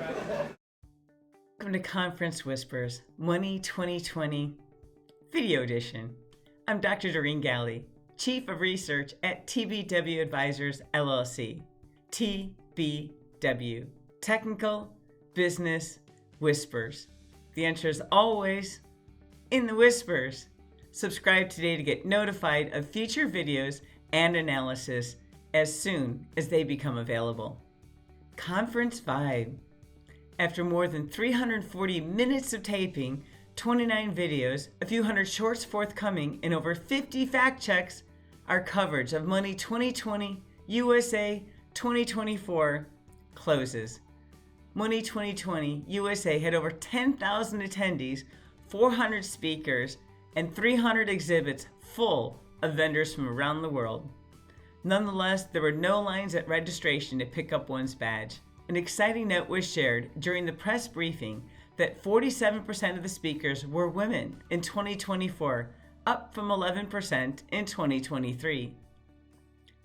Welcome to Conference Whispers, Money 2020 Video Edition. I'm Dr. Doreen Galli, Chief of Research at TBW Advisors, LLC. TBW, Technical Business Whispers. The answer is always in the whispers. Subscribe today to get notified of future videos and analysis as soon as they become available. Conference Vibe. After more than 340 minutes of taping, 29 videos, a few hundred shorts forthcoming, and over 50 fact checks, our coverage of Money 2020 USA 2024 closes. Money 2020 USA had over 10,000 attendees, 400 speakers, and 300 exhibits full of vendors from around the world. Nonetheless, there were no lines at registration to pick up one's badge. An exciting note was shared during the press briefing that 47% of the speakers were women in 2024, up from 11% in 2023.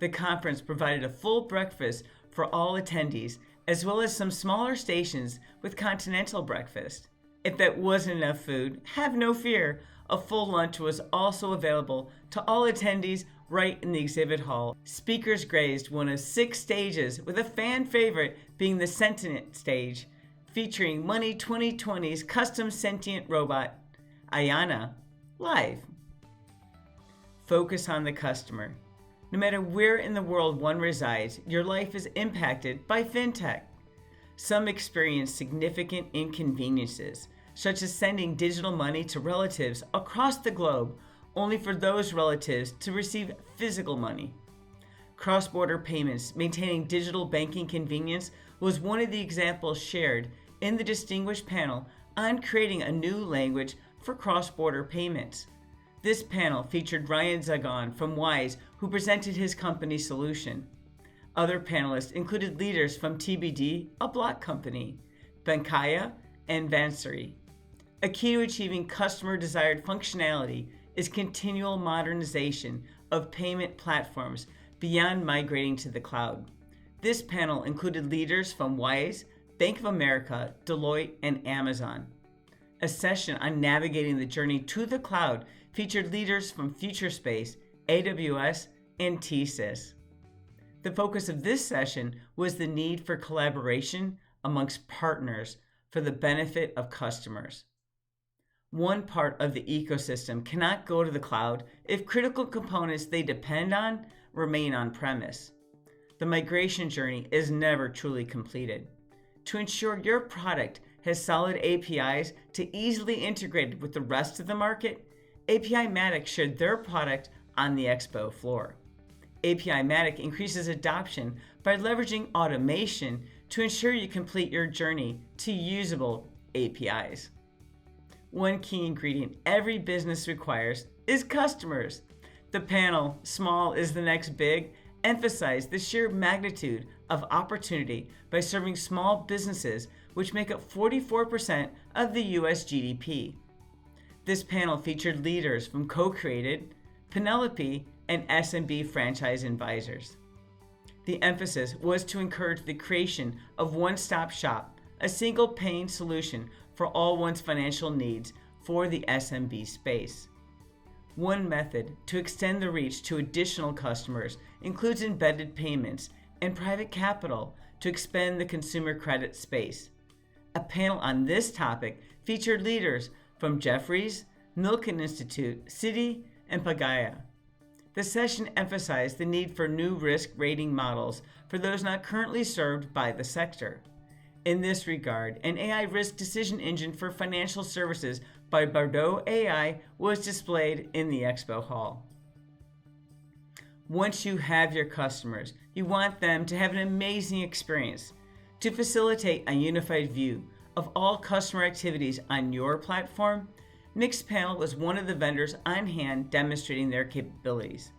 The conference provided a full breakfast for all attendees, as well as some smaller stations with continental breakfast. If that wasn't enough food, have no fear. A full lunch was also available to all attendees right in the exhibit hall. Speakers graced one of 6 stages, with a fan favorite being the Sentient stage, featuring Money 2020's custom sentient robot, Ayana, live. Focus on the customer. No matter where in the world one resides, your life is impacted by fintech. Some experience significant inconveniences, such as sending digital money to relatives across the globe, only for those relatives to receive physical money. Cross-border payments maintaining digital banking convenience was one of the examples shared in the distinguished panel on creating a new language for cross-border payments. This panel featured Ryan Zagon from Wise, who presented his company's solution. Other panelists included leaders from TBD, a block company, Bankaya, and Vansari. A key to achieving customer-desired functionality is continual modernization of payment platforms beyond migrating to the cloud. This panel included leaders from Wise, Bank of America, Deloitte, and Amazon. A session on navigating the journey to the cloud featured leaders from FutureSpace, AWS, and T-SYs. The focus of this session was the need for collaboration amongst partners for the benefit of customers. One part of the ecosystem cannot go to the cloud if critical components they depend on remain on-premise. The migration journey is never truly completed. To ensure your product has solid APIs to easily integrate with the rest of the market, API-Matic shared their product on the expo floor. API-Matic increases adoption by leveraging automation to ensure you complete your journey to usable APIs. One key ingredient every business requires is customers. The panel, Small is the Next Big, emphasized the sheer magnitude of opportunity by serving small businesses, which make up 44% of the US GDP. This panel featured leaders from Co-Created, Penelope, and SMB franchise advisors. The emphasis was to encourage the creation of one-stop shop, a single pane solution for all one's financial needs for the SMB space. One method to extend the reach to additional customers includes embedded payments and private capital to expand the consumer credit space. A panel on this topic featured leaders from Jefferies, Milken Institute, Citi, and Pagaya. The session emphasized the need for new risk rating models for those not currently served by the sector. In this regard, an AI risk decision engine for financial services by Bordeaux AI was displayed in the expo hall. Once you have your customers, you want them to have an amazing experience. To facilitate a unified view of all customer activities on your platform, Mixpanel was one of the vendors on hand demonstrating their capabilities.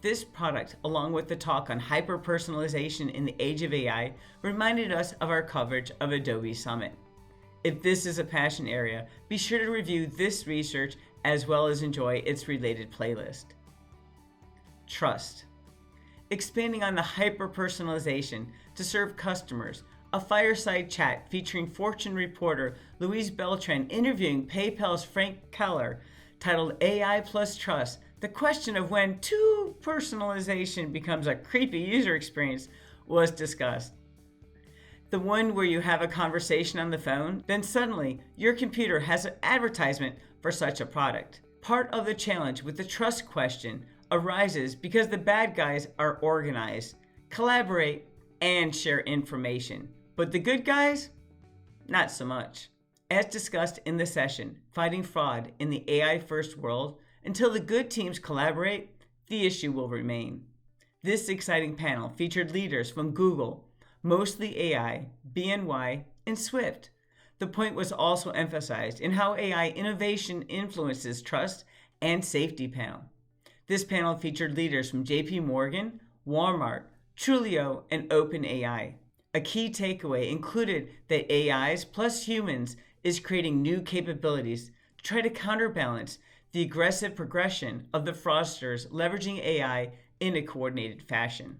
This product, along with the talk on hyper-personalization in the age of AI, reminded us of our coverage of Adobe Summit. If this is a passion area, be sure to review this research as well as enjoy its related playlist. Trust. Expanding on the hyper-personalization to serve customers, a fireside chat featuring Fortune reporter Louise Beltran interviewing PayPal's Frank Keller, titled AI Plus Trust, the question of when too personalization becomes a creepy user experience, was discussed. The one where you have a conversation on the phone, then suddenly your computer has an advertisement for such a product. Part of the challenge with the trust question arises because the bad guys are organized, collaborate, and share information. But the good guys? Not so much. As discussed in the session, Fighting Fraud in the AI-First World, until the good teams collaborate, the issue will remain. This exciting panel featured leaders from Google, Mostly AI, BNY, and Swift. The point was also emphasized in how AI innovation influences trust and safety panel. This panel featured leaders from JP Morgan, Walmart, Trulio, and OpenAI. A key takeaway included that AIs plus humans is creating new capabilities to try to counterbalance the aggressive progression of the fraudsters leveraging AI in a coordinated fashion.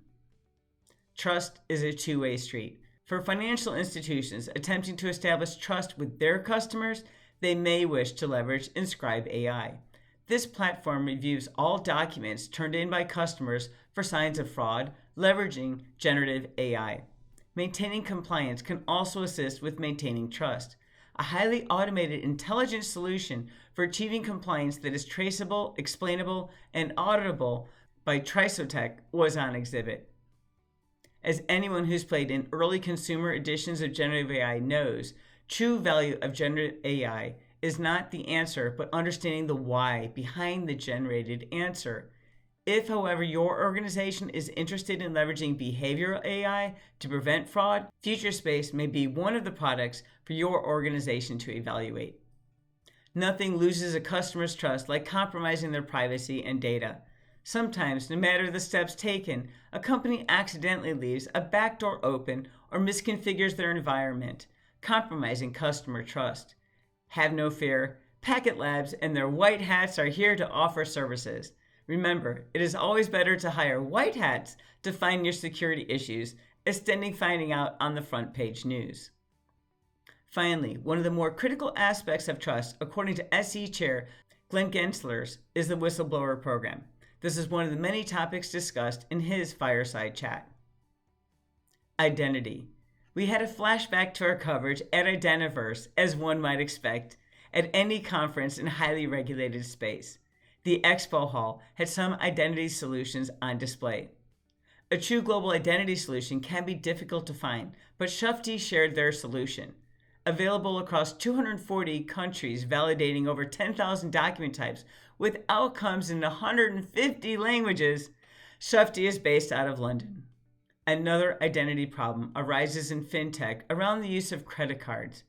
Trust is a two-way street. For financial institutions attempting to establish trust with their customers, they may wish to leverage Inscribe AI. This platform reviews all documents turned in by customers for signs of fraud, leveraging generative AI. Maintaining compliance can also assist with maintaining trust. A highly automated intelligent solution for achieving compliance that is traceable, explainable, and auditable by Trisotech was on exhibit. As anyone who's played in early consumer editions of generative AI knows, true value of generative AI is not the answer, but understanding the why behind the generated answer. If, however, your organization is interested in leveraging behavioral AI to prevent fraud, FutureSpace may be one of the products for your organization to evaluate. Nothing loses a customer's trust like compromising their privacy and data. Sometimes, no matter the steps taken, a company accidentally leaves a backdoor open or misconfigures their environment, compromising customer trust. Have no fear, Packet Labs and their white hats are here to offer services. Remember, it is always better to hire white hats to find your security issues, extending finding out on the front page news. Finally, one of the more critical aspects of trust, according to SE Chair Glenn Gensler, is the whistleblower program. This is one of the many topics discussed in his fireside chat. Identity. We had a flashback to our coverage at Identiverse, as one might expect, at any conference in highly regulated space. The expo hall had some identity solutions on display. A true global identity solution can be difficult to find, but Shufti shared their solution. Available across 240 countries, validating over 10,000 document types with outcomes in 150 languages, Shufti is based out of London. Another identity problem arises in fintech around the use of credit cards.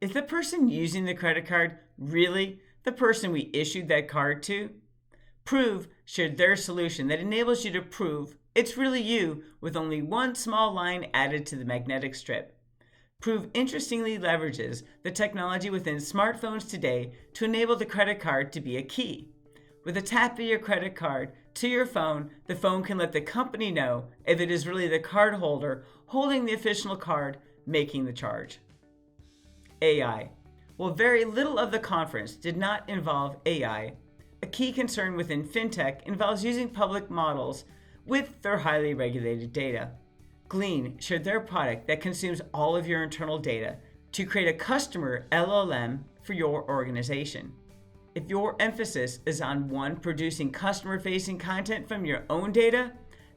Is the person using the credit card really the person we issued that card to? Prove shared their solution that enables you to prove it's really you with only one small line added to the magnetic strip. Prove interestingly leverages the technology within smartphones today to enable the credit card to be a key. With a tap of your credit card to your phone, the phone can let the company know if it is really the card holder holding the official card making the charge. AI. While very little of the conference did not involve AI, a key concern within fintech involves using public models with their highly regulated data. Glean shared their product that consumes all of your internal data to create a customer LLM for your organization. If your emphasis is on producing customer-facing content from your own data,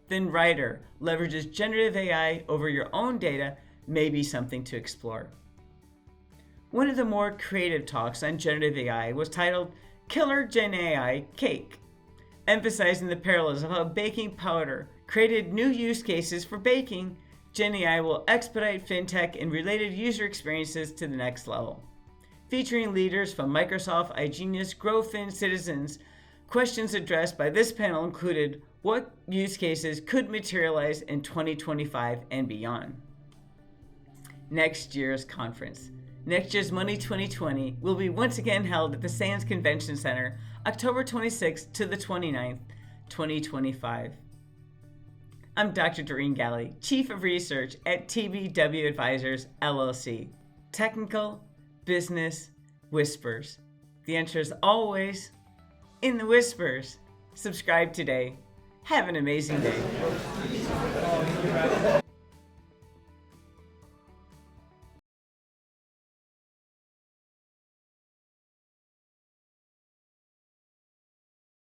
then Writer leverages generative AI over your own data may be something to explore. One of the more creative talks on generative AI was titled Killer Gen AI Cake, emphasizing the parallels of how baking powder created new use cases for baking. Gen AI will expedite fintech and related user experiences to the next level. Featuring leaders from Microsoft, iGenius, GrowFin, Citizens, questions addressed by this panel included what use cases could materialize in 2025 and beyond. Next year's conference. Next year's Money 2020 will be once again held at the Sands Convention Center, October 26th to the 29th, 2025. I'm Dr. Doreen Galli, Chief of Research at TBW Advisors, LLC. Technical business whispers. The answer is always in the whispers. Subscribe today. Have an amazing day.